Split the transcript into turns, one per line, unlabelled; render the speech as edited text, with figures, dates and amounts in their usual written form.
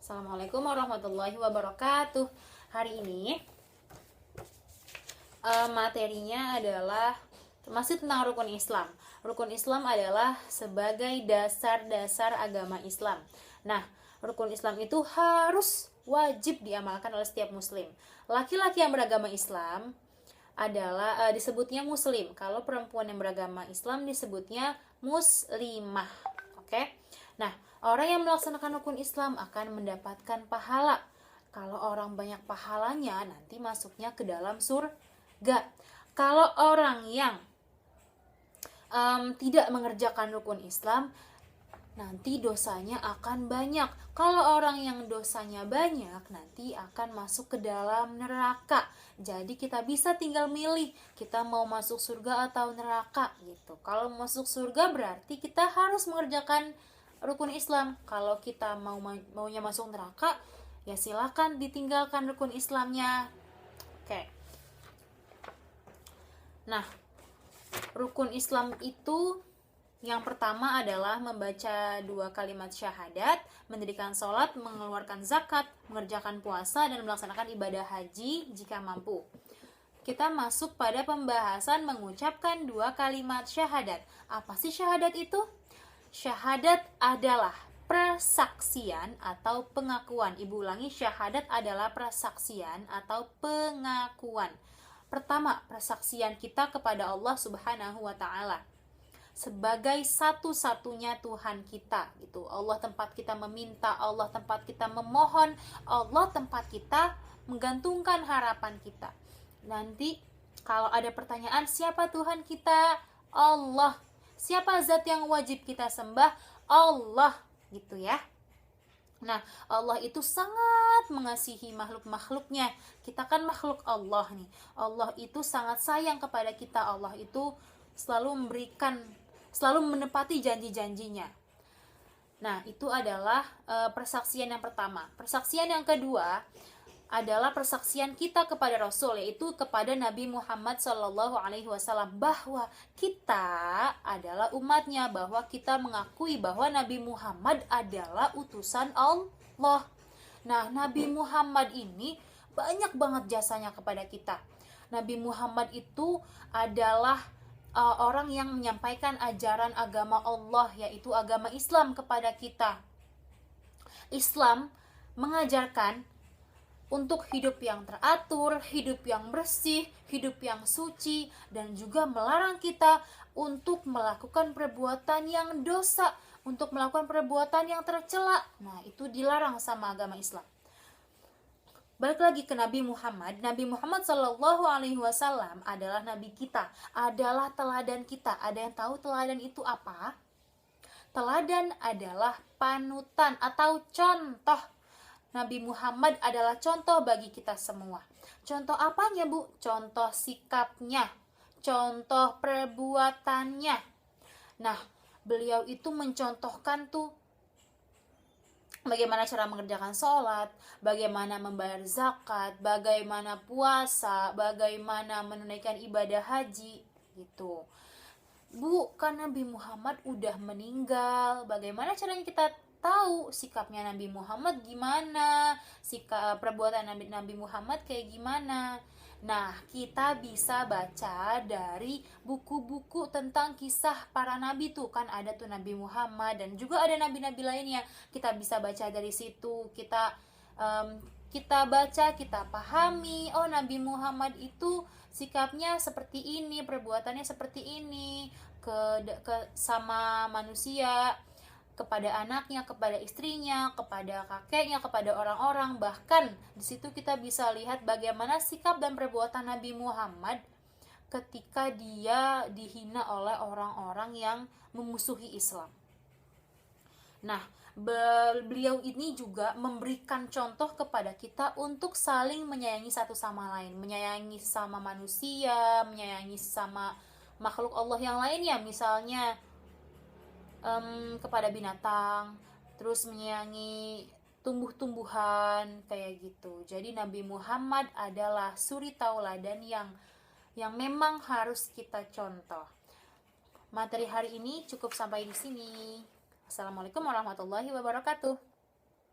Assalamualaikum warahmatullahi wabarakatuh. Hari ini materinya adalah masih tentang rukun Islam. Rukun Islam adalah sebagai dasar-dasar agama Islam. Nah, rukun Islam itu harus wajib diamalkan oleh setiap muslim. Laki-laki yang beragama Islam adalah disebutnya muslim. Kalau perempuan yang beragama Islam disebutnya muslimah. Oke? Nah, orang yang melaksanakan rukun Islam akan mendapatkan pahala. Kalau orang banyak pahalanya, nanti masuknya ke dalam surga. Kalau orang yang tidak mengerjakan rukun Islam, nanti dosanya akan banyak. Kalau orang yang dosanya banyak, nanti akan masuk ke dalam neraka. Jadi kita bisa tinggal milih, kita mau masuk surga atau neraka gitu. Kalau masuk surga berarti kita harus mengerjakan rukun Islam. Kalau kita maunya masuk neraka, ya silakan ditinggalkan rukun Islamnya. Oke. Nah, rukun Islam itu yang pertama adalah membaca 2 kalimat syahadat, mendirikan sholat, mengeluarkan zakat, mengerjakan puasa, dan melaksanakan ibadah haji jika mampu. Kita masuk pada pembahasan mengucapkan 2 kalimat syahadat. Apa sih syahadat itu? Syahadat adalah persaksian atau pengakuan. Ibu ulangi, syahadat adalah persaksian atau pengakuan. Pertama, persaksian kita kepada Allah Subhanahu wa taala sebagai satu-satunya Tuhan kita gitu. Allah tempat kita meminta, Allah tempat kita memohon, Allah tempat kita menggantungkan harapan kita. Nanti kalau ada pertanyaan, siapa Tuhan kita? Allah. Siapa zat yang wajib kita sembah? Allah, gitu ya. Nah, Allah itu sangat mengasihi makhluk-makhluknya. Kita kan makhluk Allah nih. Allah itu sangat sayang kepada kita. Allah itu selalu menepati janji-janjinya. Nah, itu adalah persaksian yang pertama. Persaksian yang kedua adalah persaksian kita kepada Rasul, yaitu kepada Nabi Muhammad SAW, bahwa kita adalah umatnya, bahwa kita mengakui bahwa Nabi Muhammad adalah utusan Allah. Nah, Nabi Muhammad ini banyak banget jasanya kepada kita. Nabi Muhammad itu adalah orang yang menyampaikan ajaran agama Allah, yaitu agama Islam kepada kita. Islam mengajarkan untuk hidup yang teratur, hidup yang bersih, hidup yang suci, dan juga melarang kita untuk melakukan perbuatan yang dosa, untuk melakukan perbuatan yang tercela. Nah, itu dilarang sama agama Islam. Balik lagi ke Nabi Muhammad. Nabi Muhammad SAW adalah Nabi kita, adalah teladan kita. Ada yang tahu teladan itu apa? Teladan adalah panutan atau contoh. Nabi Muhammad adalah contoh bagi kita semua. Contoh apanya, Bu? Contoh sikapnya, contoh perbuatannya. Nah, beliau itu mencontohkan tuh bagaimana cara mengerjakan sholat, bagaimana membayar zakat, bagaimana puasa, bagaimana menunaikan ibadah haji, gitu. Bu, kan Nabi Muhammad udah meninggal, bagaimana caranya kita tahu sikapnya Nabi Muhammad gimana, sikap perbuatan Nabi Muhammad kayak gimana? Nah, kita bisa baca dari buku-buku tentang kisah para nabi tuh, kan ada tuh Nabi Muhammad dan juga ada nabi-nabi lainnya. Kita bisa baca dari situ, kita baca, kita pahami, oh Nabi Muhammad itu sikapnya seperti ini, perbuatannya seperti ini sama manusia, kepada anaknya, kepada istrinya, kepada kakeknya, kepada orang-orang. Bahkan di situ kita bisa lihat bagaimana sikap dan perbuatan Nabi Muhammad ketika dia dihina oleh orang-orang yang memusuhi Islam. Nah, beliau ini juga memberikan contoh kepada kita untuk saling menyayangi satu sama lain, menyayangi sama manusia, menyayangi sama makhluk Allah yang lainnya, misalnya kepada binatang, terus menyayangi tumbuh-tumbuhan kayak gitu. Jadi Nabi Muhammad adalah suri tauladan yang memang harus kita contoh. Materi hari ini cukup sampai di sini. Assalamualaikum warahmatullahi wabarakatuh.